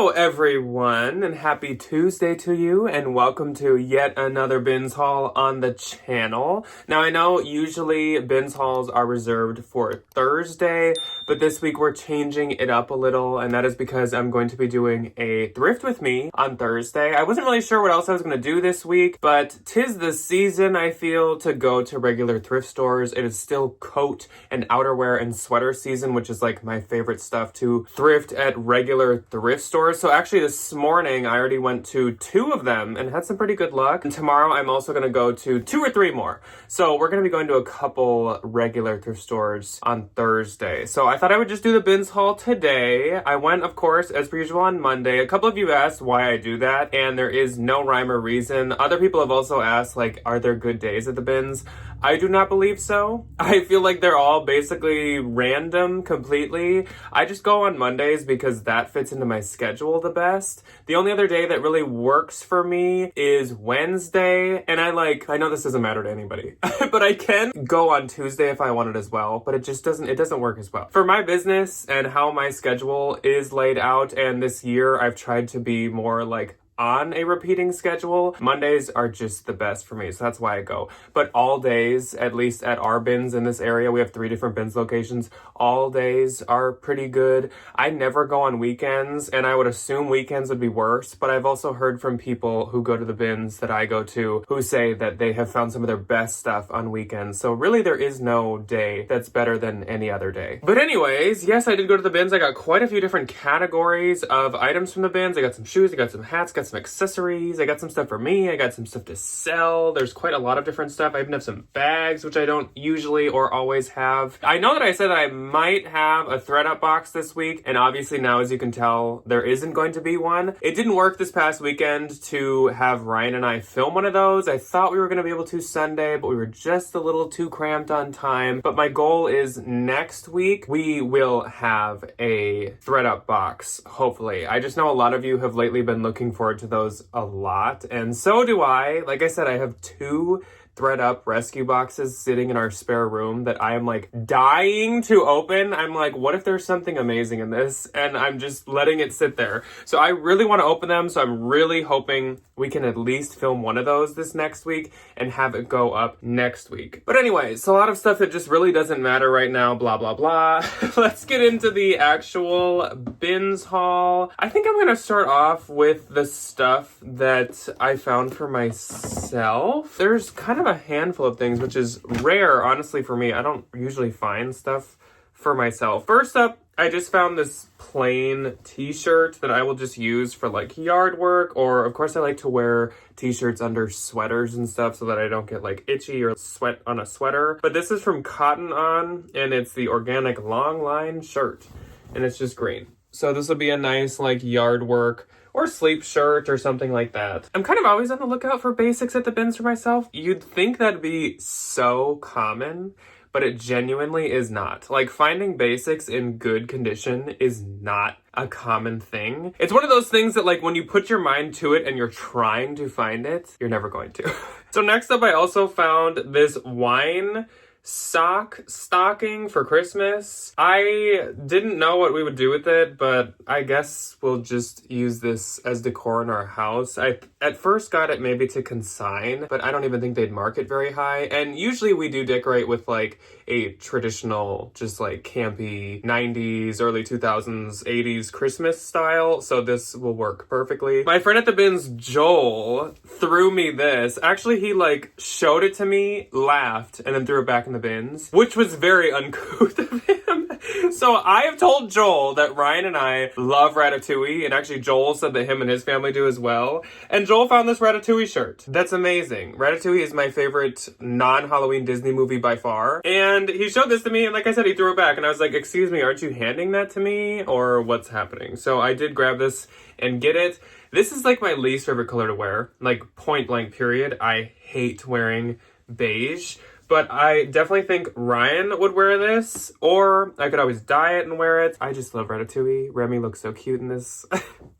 Hello everyone, and happy Tuesday to you, and welcome to yet another bins haul on the channel. Now I know usually bins hauls are reserved for Thursday, but this week we're changing it up a little, and that is because I'm going to be doing a thrift with me on Thursday. I wasn't really sure what else I was going to do this week, but 'tis the season, I feel, to go to regular thrift stores. It is still coat and outerwear and sweater season, which is like my favorite stuff to thrift at regular thrift stores. So actually this morning I already went to 2 of them and had some pretty good luck. And tomorrow I'm also going to go to 2 or 3 more. So we're going to be going to a couple regular thrift stores on Thursday. So I thought I would just do the bins haul today. I went, of course, as per usual on Monday. A couple of you asked why I do that, and there is no rhyme or reason. Other people have also asked, like, are there good days at the bins? I do not believe so. I feel like they're all basically random completely. I just go on Mondays because that fits into my schedule the best. The only other day that really works for me is Wednesday, and I know this doesn't matter to anybody, but I can go on Tuesday if I want it as well, but it doesn't work as well. For my business and how my schedule is laid out, and this year I've tried to be more like on a repeating schedule, Mondays are just the best for me, so that's why I go. But all days, at least at our bins in this area, we have 3 different bins locations, all days are pretty good. I never go on weekends, and I would assume weekends would be worse, but I've also heard from people who go to the bins that I go to who say that they have found some of their best stuff on weekends. So really there is no day that's better than any other day. But anyways, yes, I did go to the bins. I got quite a few different categories of items from the bins. I got some shoes, I got some hats, got some accessories, I got some stuff for me, I got some stuff to sell. There's quite a lot of different stuff. I even have some bags, which I don't usually or always have. I know that I said that I might have a thread-up box this week, and obviously now, as you can tell, there isn't going to be one. It didn't work this past weekend to have Ryan and I film one of those. I thought we were going to be able to Sunday, but we were just a little too cramped on time. But my goal is next week we will have a thread-up box, hopefully. I just know a lot of you have lately been looking forward to those a lot, and so do I. Like I said, I have 2 thread up rescue boxes sitting in our spare room that I am like dying to open. I'm like, what if there's something amazing in this? And I'm just letting it sit there. So I really want to open them. So I'm really hoping we can at least film one of those this next week and have it go up next week. But anyways, a lot of stuff that just really doesn't matter right now, blah, blah, blah. Let's get into the actual bins haul. I think I'm going to start off with the stuff that I found for myself. There's kind of a handful of things, which is rare, honestly, for me. I don't usually find stuff for myself. First up, I just found this plain t-shirt that I will just use for like yard work, or of course I like to wear t-shirts under sweaters and stuff so that I don't get like itchy or sweat on a sweater. But this is from Cotton On, and it's the organic long line shirt, and it's just green. So this would be a nice like yard work or sleep shirt or something like that. I'm kind of always on the lookout for basics at the bins for myself. You'd think that'd be so common, but it genuinely is not. Like, finding basics in good condition is not a common thing. It's one of those things that, like, when you put your mind to it and you're trying to find it, you're never going to. So next up, I also found this wine stocking for Christmas. I didn't know what we would do with it, but I guess we'll just use this as decor in our house. I at first got it maybe to consign, but I don't even think they'd mark it very high. And usually we do decorate with like a traditional, just like campy 90s, early 2000s, 80s Christmas style. So this will work perfectly. My friend at the bins, Joel, threw me this. Actually, he like showed it to me, laughed, and then threw it back in the bins, which was very uncouth of him. So I have told Joel that Ryan and I love Ratatouille, and actually Joel said that him and his family do as well. And Joel found this Ratatouille shirt. That's amazing. Ratatouille is my favorite non-Halloween Disney movie by far. And he showed this to me, and like I said, he threw it back. And I was like, excuse me, aren't you handing that to me? Or what's happening? So I did grab this and get it. This is like my least favorite color to wear. Like, point blank period. I hate wearing beige. But I definitely think Ryan would wear this, or I could always dye it and wear it. I just love Ratatouille. Remy looks so cute in this.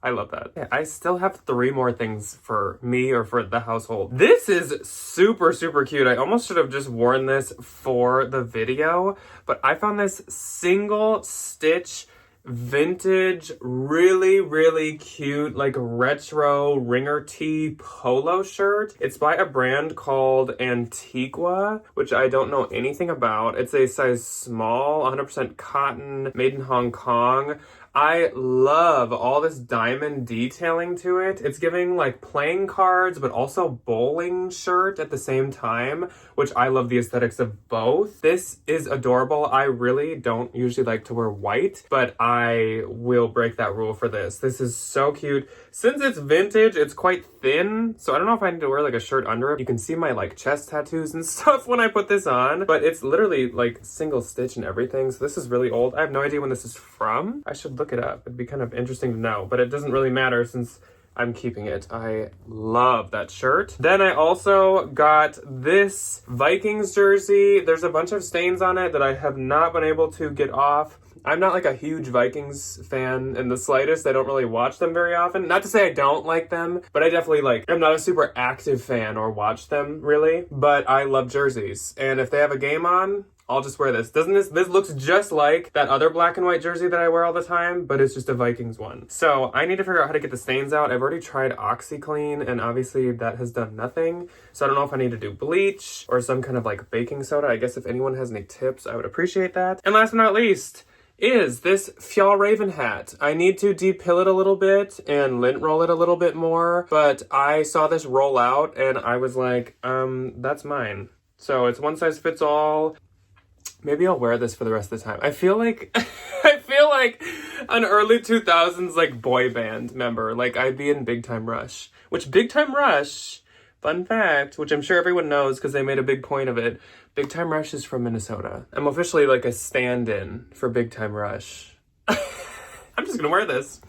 I love that. Yeah, I still have 3 more things for me or for the household. This is super, super cute. I almost should have just worn this for the video, but I found this single stitch vintage, really cute, like retro ringer tee polo shirt. It's by a brand called Antigua, which I don't know anything about. It's a size small, 100% cotton, made in Hong Kong. I love all this diamond detailing to it. It's giving like playing cards, but also bowling shirt at the same time, which I love the aesthetics of both. This is adorable. I really don't usually like to wear white, but I will break that rule for this. This is so cute. Since it's vintage, it's quite thin, so I don't know if I need to wear like a shirt under it. You can see my like chest tattoos and stuff when I put this on, but it's literally like single stitch and everything, so this is really old. I have no idea when this is from. I should look it up. It'd be kind of interesting to know, but it doesn't really matter since I'm keeping it. I love that shirt. Then I also got this Vikings jersey. There's a bunch of stains on it that I have not been able to get off. I'm not like a huge Vikings fan in the slightest. I don't really watch them very often. Not to say I don't like them, but I definitely I'm not a super active fan or watch them really, but I love jerseys. And if they have a game on, I'll just wear this. Doesn't this looks just like that other black and white jersey that I wear all the time, but it's just a Vikings one. So I need to figure out how to get the stains out. I've already tried OxyClean and obviously that has done nothing. So I don't know if I need to do bleach or some kind of like baking soda. I guess if anyone has any tips, I would appreciate that. And last but not least is this Fjallraven hat. I need to depill it a little bit and lint roll it a little bit more, but I saw this roll out and I was like, that's mine. So it's one size fits all. Maybe I'll wear this for the rest of the time. I feel like an early 2000s like boy band member. Like I'd be in Big Time Rush. Which Big Time Rush, fun fact, which I'm sure everyone knows because they made a big point of it. Big Time Rush is from Minnesota. I'm officially like a stand-in for Big Time Rush. I'm just gonna wear this.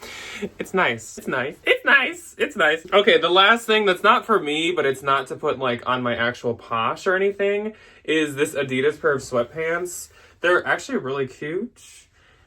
It's nice. It's nice. It's nice. It's nice. Okay, the last thing that's not for me, but it's not to put like on my actual Posh or anything, is this Adidas pair of sweatpants. They're actually really cute,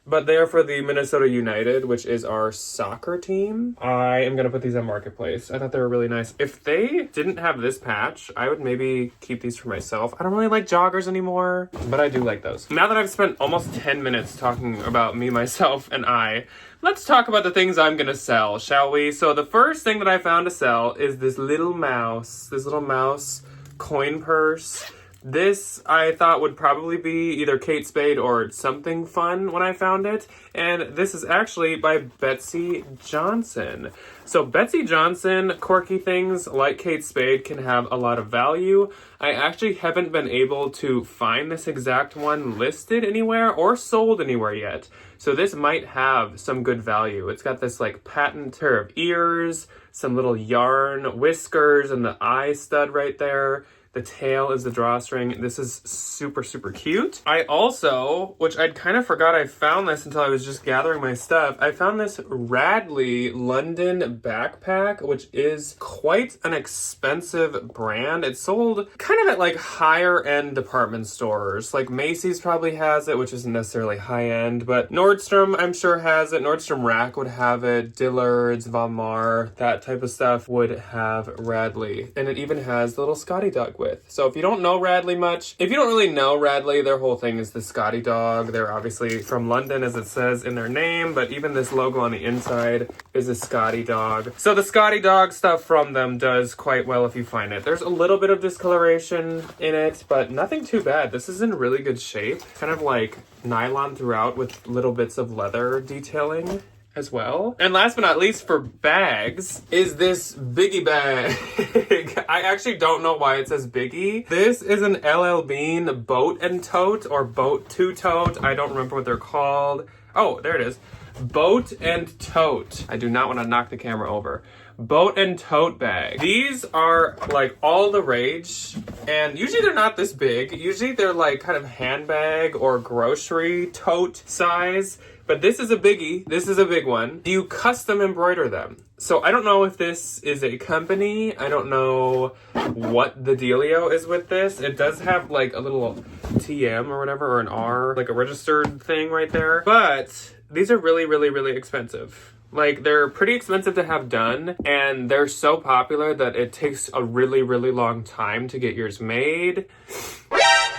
but they're for the Minnesota United, which is our soccer team. I am gonna put these on Marketplace. I thought they were really nice. If they didn't have this patch, I would maybe keep these for myself. I don't really like joggers anymore, but I do like those. Now that I've spent almost 10 minutes talking about me, myself, and I, let's talk about the things I'm gonna sell, shall we? So the first thing that I found to sell is this little mouse coin purse. This I thought would probably be either Kate Spade or something fun when I found it. And this is actually by Betsy Johnson. So Betsy Johnson, quirky things like Kate Spade can have a lot of value. I actually haven't been able to find this exact one listed anywhere or sold anywhere yet. So this might have some good value. It's got this like patent pair of ears, some little yarn whiskers, and the eye stud right there. The tail is the drawstring. This is super cute. I also, which I'd kind of forgot I found this until I was just gathering my stuff, I found this Radley London backpack, which is quite an expensive brand. It's sold kind of at like higher end department stores. Like Macy's probably has it, which isn't necessarily high end, but Nordstrom I'm sure has it. Nordstrom Rack would have it. Dillard's, Von Maur, that type of stuff would have Radley. And it even has the little Scotty dog with. So if you don't know Radley much, if you don't really know Radley, their whole thing is the Scotty dog. They're obviously from London as it says in their name, but even this logo on the inside is a Scotty dog. So the Scotty dog stuff from them does quite well if you find it. There's a little bit of discoloration in it, but nothing too bad. This is in really good shape. Kind of like nylon throughout with little bits of leather detailing as well. And last but not least for bags is this Biggie bag. I actually don't know why it says Biggie. This is an LL Bean boat and tote or boat to tote. I don't remember what they're called. Oh, there it is. Boat and tote. I do not want to knock the camera over. Boat and tote bag. These are like all the rage, and usually they're not this big. Usually they're like kind of handbag or grocery tote size, but this is a biggie. This is a big one. You custom embroider them. So I don't know if this is a company. I don't know what the dealio is with this. It does have like a little TM or whatever, or an R, like a registered thing right there. But these are really expensive. Like, they're pretty expensive to have done, and they're so popular that it takes a really long time to get yours made.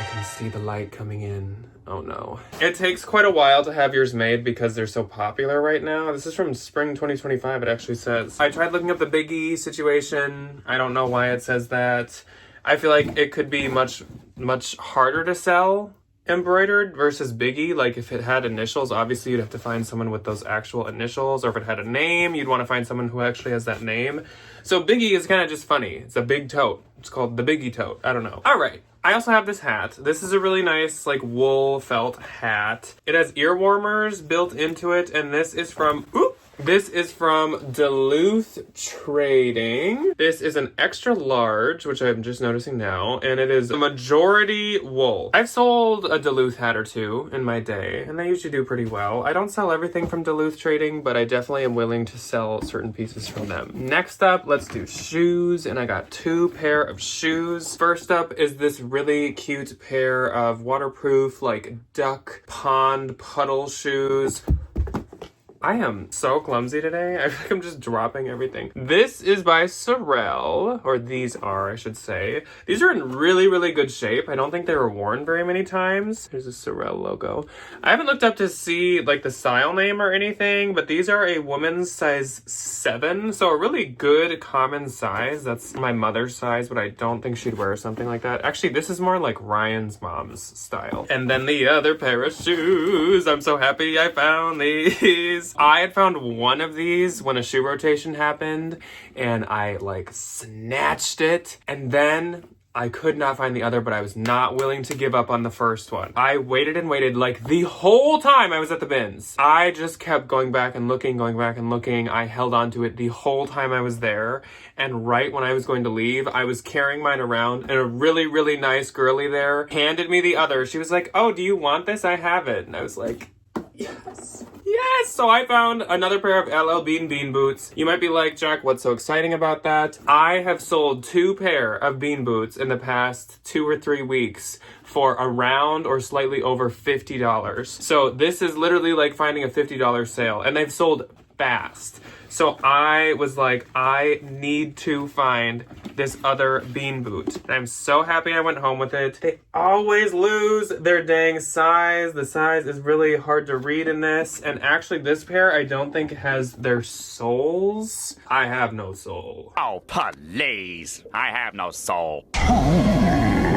I can see the light coming in. Oh no. It takes quite a while to have yours made because they're so popular right now. This is from spring 2025, it actually says. I tried looking up the Big E situation. I don't know why it says that. I feel like it could be much harder to sell embroidered versus Big E. Like if it had initials, obviously you'd have to find someone with those actual initials, or if it had a name, you'd want to find someone who actually has that name. So Big E is kind of just funny. It's a big tote. It's called the Big E tote. I don't know. All right. I also have this hat. This is a really nice like wool felt hat. It has ear warmers built into it, and this is from Duluth Trading. This is an extra large, which I'm just noticing now, and it is a majority wool. I've sold a Duluth hat or two in my day, and they usually do pretty well. I don't sell everything from Duluth Trading, but I definitely am willing to sell certain pieces from them. Next up, let's do shoes, and I got 2 pair of shoes. First up is this really cute pair of waterproof, like duck pond puddle shoes. I am so clumsy today. I feel like I'm just dropping everything. This is by Resell, or these are, I should say. These are in really, really good shape. I don't think they were worn very many times. Here's a Resell logo. I haven't looked up to see like the style name or anything, but these are a woman's size 7, so a really good common size. That's my mother's size, but I don't think she'd wear something like that. Actually, this is more like Ryan's mom's style. And then the other pair of shoes. I'm so happy I found these. I had found one of these when a shoe rotation happened, and I like snatched it, and then I could not find the other, but I was not willing to give up on the first one. I waited and waited like the whole time I was at the bins. I just kept going back and looking. I held on to it the whole time I was there, and right when I was going to leave, I was carrying mine around, and a really, really nice girly there handed me the other. She was like, "Oh, do you want this? I have it." And I was like, yes. Yes! So I found another pair of LL Bean boots. You might be like, Jack, what's so exciting about that? I have sold 2 pair of bean boots in the past 2 or 3 weeks for around or slightly over $50. So this is literally like finding a $50 sale, and they've sold fast. So I was like, I need to find this other bean boot. And I'm so happy I went home with it. They always lose their dang size. The size is really hard to read in this. And actually this pair, I don't think has their soles. I have no soul. Oh, please. I have no soul. I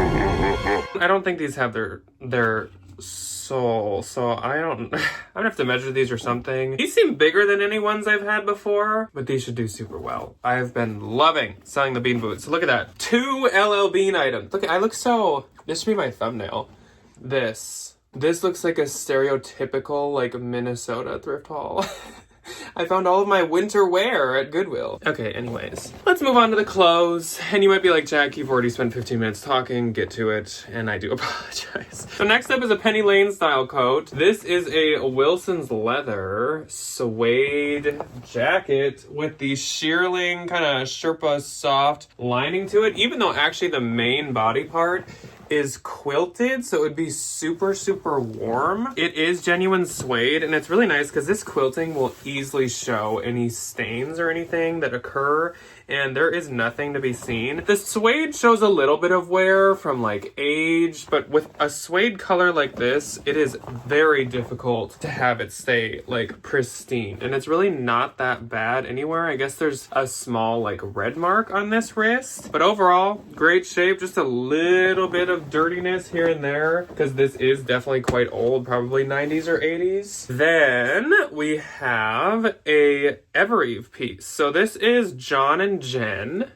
don't think these have their soul, so I'm gonna have to measure these or something. These seem bigger than any ones I've had before, but these should do super well. I've been loving selling the bean boots. Look at that. 2 LL Bean items. Look, I look so... This should be my thumbnail. This looks like a stereotypical, like, Minnesota thrift haul. I found all of my winter wear at Goodwill. Okay, anyways. Let's move on to the clothes. And you might be like, Jack, you've already spent 15 minutes talking. Get to it. And I do apologize. So next up is a Penny Lane style coat. This is a Wilson's leather suede jacket with the shearling kind of Sherpa soft lining to it, even though actually the main body part is quilted, so it would be super, super warm. It is genuine suede, and it's really nice because this quilting will easily show any stains or anything that occur, and there is nothing to be seen. The suede shows a little bit of wear from like age, but with a suede color like this, it is very difficult to have it stay like pristine, and it's really not that bad anywhere. I guess there's a small like red mark on this wrist, but overall, great shape. Just a little bit of dirtiness here and there because this is definitely quite old, probably 90s or 80s. Then we have a Evereve piece. So this is John and Jen,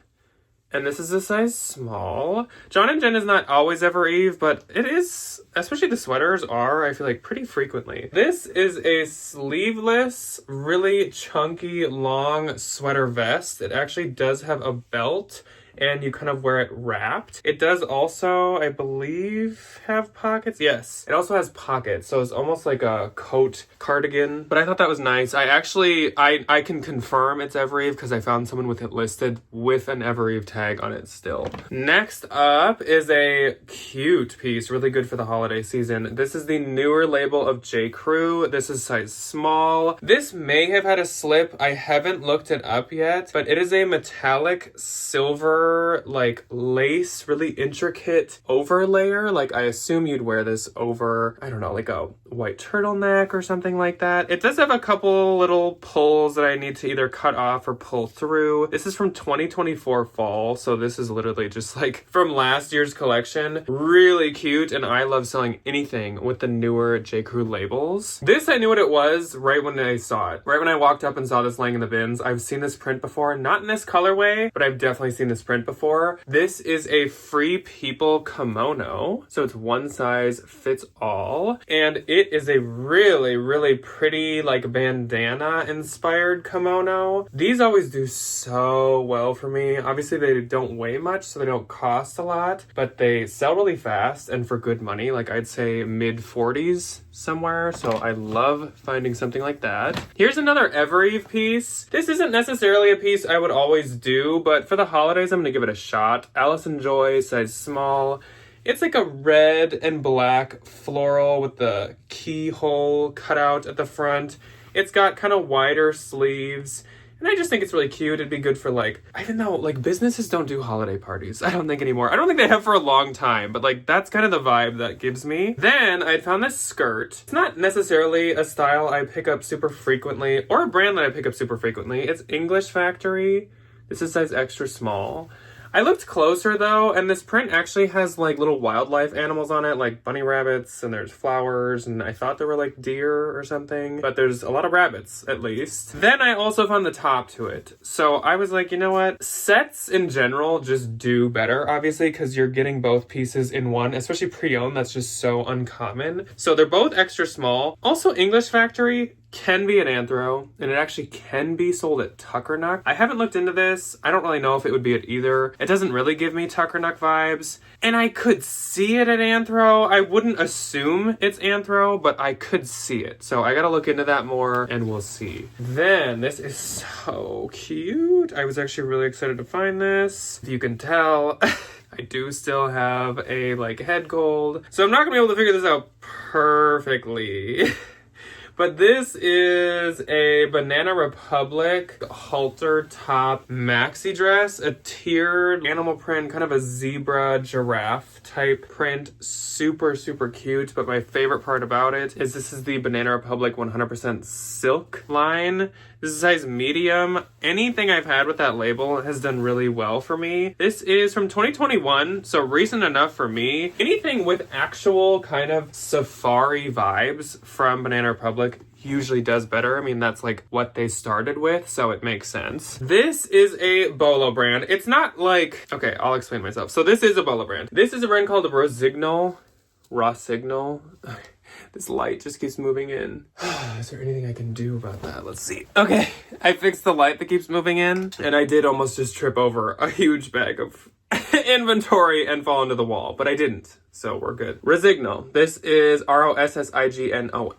and this is a size small. John and Jen is not always Evereve, but it is, especially the sweaters are, I feel like, pretty frequently. This is a sleeveless, really chunky, long sweater vest. It actually does have a belt, and you kind of wear it wrapped. It does also, I believe, have pockets. Yes, it also has pockets, so it's almost like a coat cardigan, but I thought that was nice. I can confirm it's Evereve because I found someone with it listed with an Evereve tag on it still. Next up is a cute piece, really good for the holiday season. This is the newer label of J. Crew. This is size small. This may have had a slip. I haven't looked it up yet, but it is a metallic silver silver like lace, really intricate overlayer. Like I assume you'd wear this over, I don't know, like a white turtleneck or something like that. It does have a couple little pulls that I need to either cut off or pull through. This is from 2024 fall, so this is literally just like from last year's collection. Really cute, and I love selling anything with the newer J. Crew labels. This, I knew what it was right when I saw it. Right when I walked up and saw this laying in the bins. I've seen this print before, not in this colorway, but I've definitely seen this print before. This is a Free People kimono, so it's one size fits all, and it is a really, really pretty like bandana inspired kimono. These always do so well for me. Obviously they don't weigh much, so they don't cost a lot, but they sell really fast and for good money. Like I'd say mid 40s somewhere, so I love finding something like that. Here's another Evereve piece. This isn't necessarily a piece I would always do, but for the holidays I'm gonna give it a shot. Allison Joy, size small. It's like a red and black floral with the keyhole cut out at the front. It's got kind of wider sleeves. And I just think it's really cute. It'd be good for like, even though like businesses don't do holiday parties, I don't think anymore. I don't think they have for a long time, but like that's kind of the vibe that gives me. Then I found this skirt. It's not necessarily a style I pick up super frequently or a brand that I pick up super frequently. It's English Factory. This is size extra small. I looked closer though, and this print actually has like little wildlife animals on it, like bunny rabbits, and there's flowers, and I thought there were like deer or something, but there's a lot of rabbits at least. Then I also found the top to it. So I was like, you know what? Sets in general just do better, obviously, because you're getting both pieces in one, especially pre-owned. That's just so uncommon. So they're both extra small. Also, English Factory can be an anthro, and it actually can be sold at Tuckernuck. I haven't looked into this. I don't really know if it would be at either. It doesn't really give me Tuckernuck vibes, and I could see it at anthro. I wouldn't assume it's anthro, but I could see it. So I gotta look into that more, and we'll see. Then, this is so cute. I was actually really excited to find this. If you can tell, I do still have a like head cold, so I'm not gonna be able to figure this out perfectly. But this is a Banana Republic halter top maxi dress, a tiered animal print, kind of a zebra giraffe type print. Super, super cute. But my favorite part about it is this is the Banana Republic 100% silk line. This is size medium. Anything I've had with that label has done really well for me. This is from 2021, so recent enough for me. Anything with actual kind of safari vibes from Banana Republic usually does better. I mean, that's like what they started with, so it makes sense. This is a Bolo brand. It's not like, okay, I'll explain myself. So this is a Bolo brand. This is a brand called Rosignol. This light just keeps moving in. Is there anything I can do about that? Let's see. Okay, I fixed the light that keeps moving in, and I did almost just trip over a huge bag of inventory and fall into the wall, but I didn't, so we're good. Rosignol. This is Rossignol,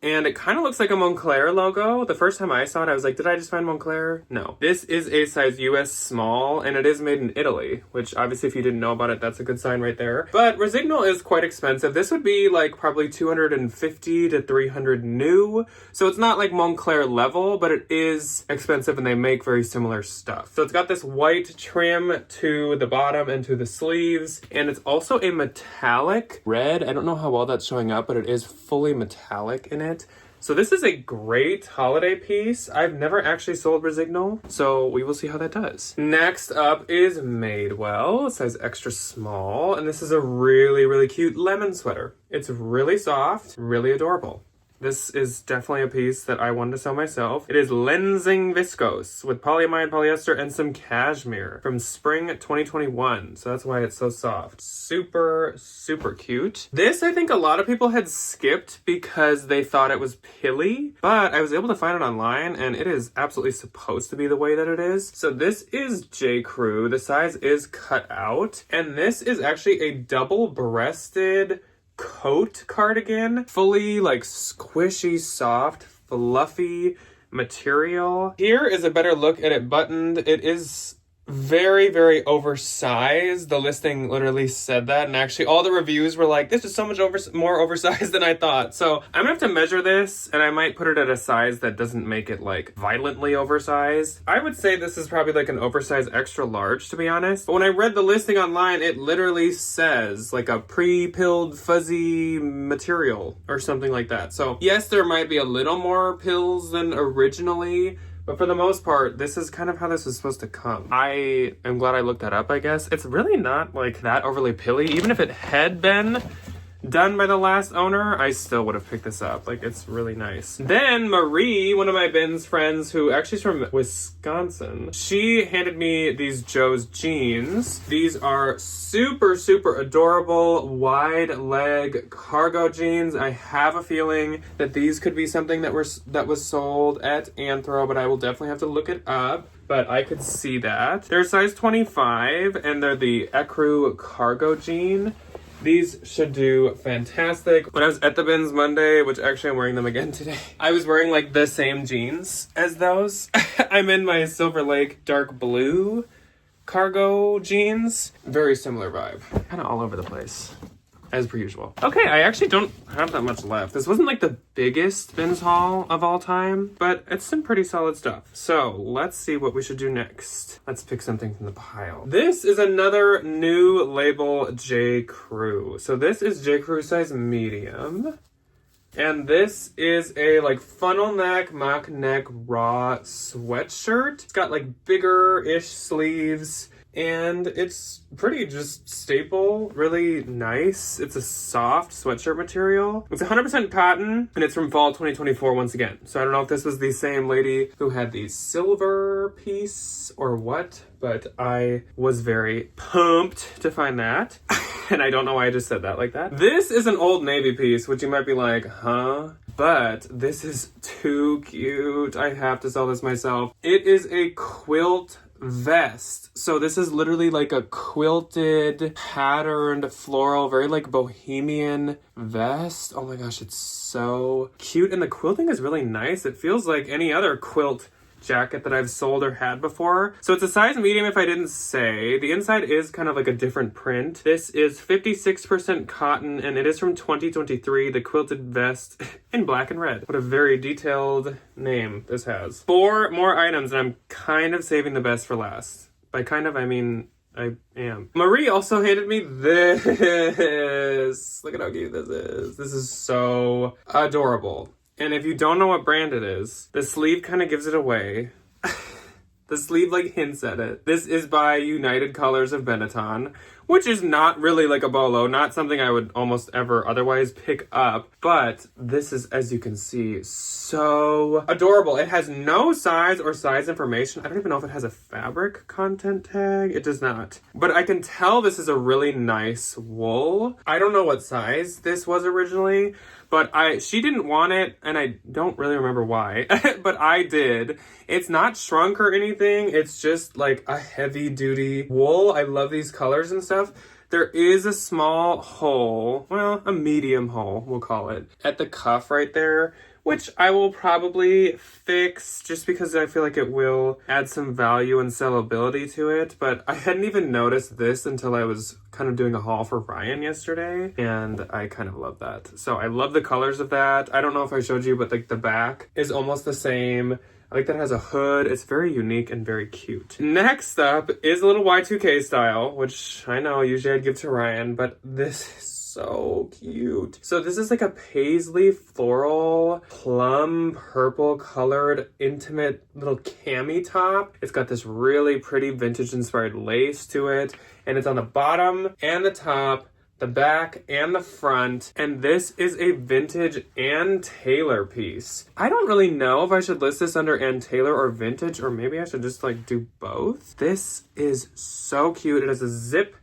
and it kind of looks like a Moncler logo. The first time I saw it, I was like, did I just find Moncler? No. This is a size US small, and it is made in Italy, which obviously if you didn't know about it, that's a good sign right there. But Rosignol is quite expensive. This would be like probably $250 to $300 new, so it's not like Moncler level, but it is expensive, and they make very similar stuff. So it's got this white trim to the bottom and to the sleeves, and it's also a metallic red. I don't know how well that's showing up, but it is fully metallic in it. So this is a great holiday piece. I've never actually sold Rosignol, so we will see how that does. Next up is Madewell, size extra small, and this is a really, really cute lemon sweater. It's really soft, really adorable. This is definitely a piece that I wanted to sell myself. It is Lenzing Viscose with polyamide, polyester, and some cashmere from spring 2021. So that's why it's so soft. Super, super cute. This, I think a lot of people had skipped because they thought it was pilly, but I was able to find it online, and it is absolutely supposed to be the way that it is. So this is J. Crew. The size is cut out, and this is actually a double-breasted coat cardigan, fully like squishy, soft, fluffy material. Here is a better look at it buttoned. It is very, very oversized. The listing literally said that, and actually all the reviews were like, this is so much more oversized than I thought. So I'm gonna have to measure this, and I might put it at a size that doesn't make it like violently oversized. I would say this is probably like an oversized extra large, to be honest. But when I read the listing online, it literally says like a pre-pilled fuzzy material or something like that. So yes, there might be a little more pills than originally, but for the most part, this is kind of how this is supposed to come. I am glad I looked that up, I guess. It's really not like that overly pilly. Even if it had been done by the last owner, I still would have picked this up. Like, it's really nice. Then Marie, one of my Ben's friends, who actually is from Wisconsin, she handed me these Joe's jeans. These are super, super adorable wide leg cargo jeans. I have a feeling that these could be something that was sold at Anthro, but I will definitely have to look it up. But I could see that. They're size 25, and they're the Ecru cargo jean. These should do fantastic. When I was at the bins Monday, which actually I'm wearing them again today, I was wearing like the same jeans as those. I'm in my Silver Lake dark blue cargo jeans. Very similar vibe. Kind of all over the place, as per usual. Okay, I actually don't have that much left. This wasn't like the biggest bins haul of all time, but it's some pretty solid stuff. So let's see what we should do next. Let's pick something from the pile. This is another new label, J. Crew. So this is J. Crew size medium. And this is a like funnel neck, mock neck, raw sweatshirt. It's got like bigger-ish sleeves. And it's pretty just staple, really nice. It's a soft sweatshirt material. It's 100% cotton, and it's from fall 2024 once again. So I don't know if this was the same lady who had the silver piece or what, but I was very pumped to find that. And I don't know why I just said that like that. This is an Old Navy piece, which you might be like, huh? But this is too cute. I have to sell this myself. It is a quilt vest. So this is literally like a quilted, patterned, floral, very like bohemian vest. Oh my gosh, it's so cute. And the quilting is really nice. It feels like any other quilt jacket that I've sold or had before. So it's a size medium if I didn't say. The inside is kind of like a different print. This is 56% cotton, and it is from 2023, the quilted vest in black and red. What a very detailed name this has. 4 more items, and I'm kind of saving the best for last. By kind of, I mean I am. Marie also handed me this. Look at how cute this is. This is so adorable. And if you don't know what brand it is, the sleeve kind of gives it away. The sleeve like hints at it. This is by United Colors of Benetton, which is not really like a bolo, not something I would almost ever otherwise pick up. But this is, as you can see, so adorable. It has no size or size information. I don't even know if it has a fabric content tag. It does not. But I can tell this is a really nice wool. I don't know what size this was originally, but she didn't want it, and I don't really remember why, but I did. It's not shrunk or anything. It's just like a heavy duty wool. I love these colors and stuff. There is a small hole, well, a medium hole, we'll call it, at the cuff right there, which I will probably fix just because I feel like it will add some value and sellability to it. But I hadn't even noticed this until I was kind of doing a haul for Ryan yesterday, and I kind of love that. So I love the colors of that. I don't know if I showed you, but like the back is almost the same. I like that it has a hood. It's very unique and very cute. Next up is a little Y2K style, which I know usually I'd give to Ryan, but this is so cute. So this is like a paisley floral plum purple colored intimate little cami top. It's got this really pretty vintage inspired lace to it, and it's on the bottom and the top, the back and the front, and this is a vintage Ann Taylor piece. I don't really know if I should list this under Ann Taylor or vintage, or maybe I should just like do both. This is so cute. It has a zip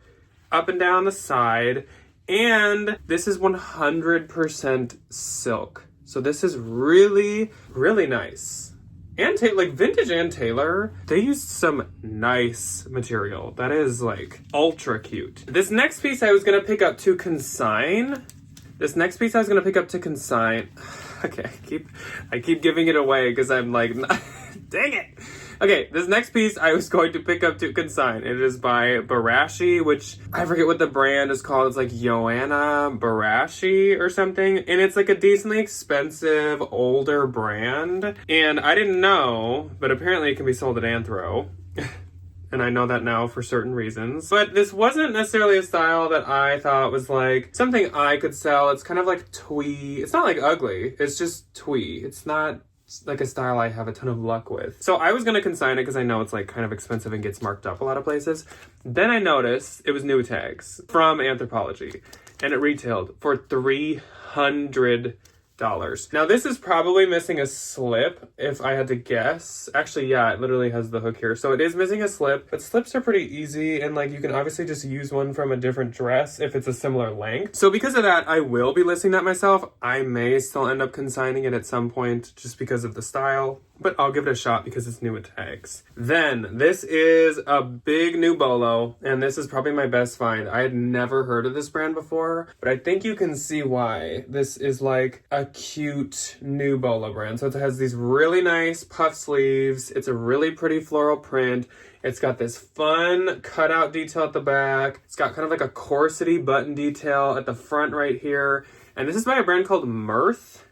up and down the side, and this is 100% silk. So this is really, really nice. And like vintage Ann Taylor, they used some nice material. That is like ultra cute. This next piece I was gonna pick up to consign. Okay, I keep giving it away because I'm like, dang it. Okay, this next piece I was going to pick up to consign. It is by Barashi, which I forget what the brand is called. It's like Joanna Barashi or something. And it's like a decently expensive, older brand. And I didn't know, but apparently it can be sold at Anthro. And I know that now for certain reasons. But this wasn't necessarily a style that I thought was like something I could sell. It's kind of like twee. It's not like ugly. It's just twee. It's not like a style I have a ton of luck with. So I was going to consign it because I know it's like kind of expensive and gets marked up a lot of places. Then I noticed it was new tags from Anthropologie. And it retailed for $300. Now this is probably missing a slip if I had to guess. Actually, yeah, it literally has the hook here. So it is missing a slip, but slips are pretty easy and like you can obviously just use one from a different dress if it's a similar length. So because of that, I will be listing that myself. I may still end up consigning it at some point just because of the style, but I'll give it a shot because it's new with tags. Then this is a big new bolo, and this is probably my best find. I had never heard of this brand before, but I think you can see why. This is like a cute new bolo brand. So it has these really nice puff sleeves. It's a really pretty floral print. It's got this fun cutout detail at the back. It's got kind of like a corsety button detail at the front right here. And this is by a brand called Mirth.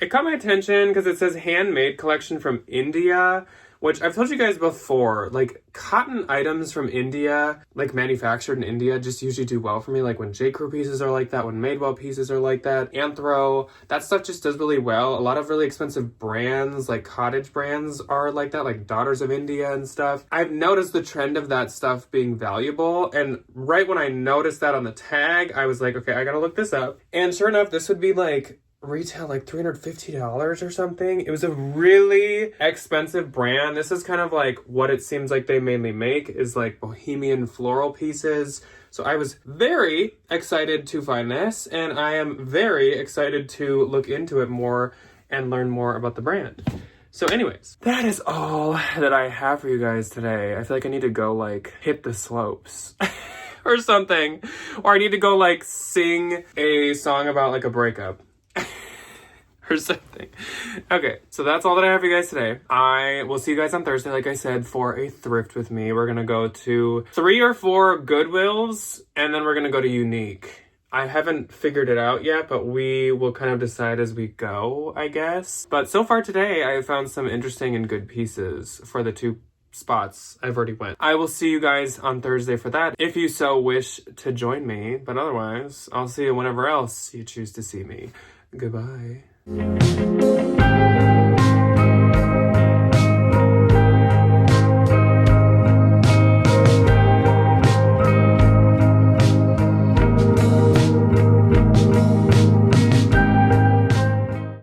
It caught my attention because it says handmade collection from India, which I've told you guys before, like cotton items from India, like manufactured in India, just usually do well for me. Like when J. Crew pieces are like that, when Madewell pieces are like that, Anthro, that stuff just does really well. A lot of really expensive brands, like cottage brands are like that, like Daughters of India and stuff. I've noticed the trend of that stuff being valuable. And right when I noticed that on the tag, I was like, okay, I gotta look this up. And sure enough, this would be like retail like $350 or something. It was a really expensive brand. This is kind of like what it seems like they mainly make is like bohemian floral pieces. So I was very excited to find this, and I am very excited to look into it more and learn more about the brand. So anyways, that is all that I have for you guys today. I feel like I need to go like hit the slopes or something, or I need to go like sing a song about like a breakup. Or something. Okay, so that's all that I have for you guys today. I will see you guys on Thursday, like I said, for a thrift with me. We're gonna go to 3 or 4 Goodwills, and then we're gonna go to Unique. I haven't figured it out yet, but we will kind of decide as we go, I guess. But so far today, I have found some interesting and good pieces for the 2 spots I've already went. I will see you guys on Thursday for that, if you so wish to join me. But otherwise, I'll see you whenever else you choose to see me. Goodbye.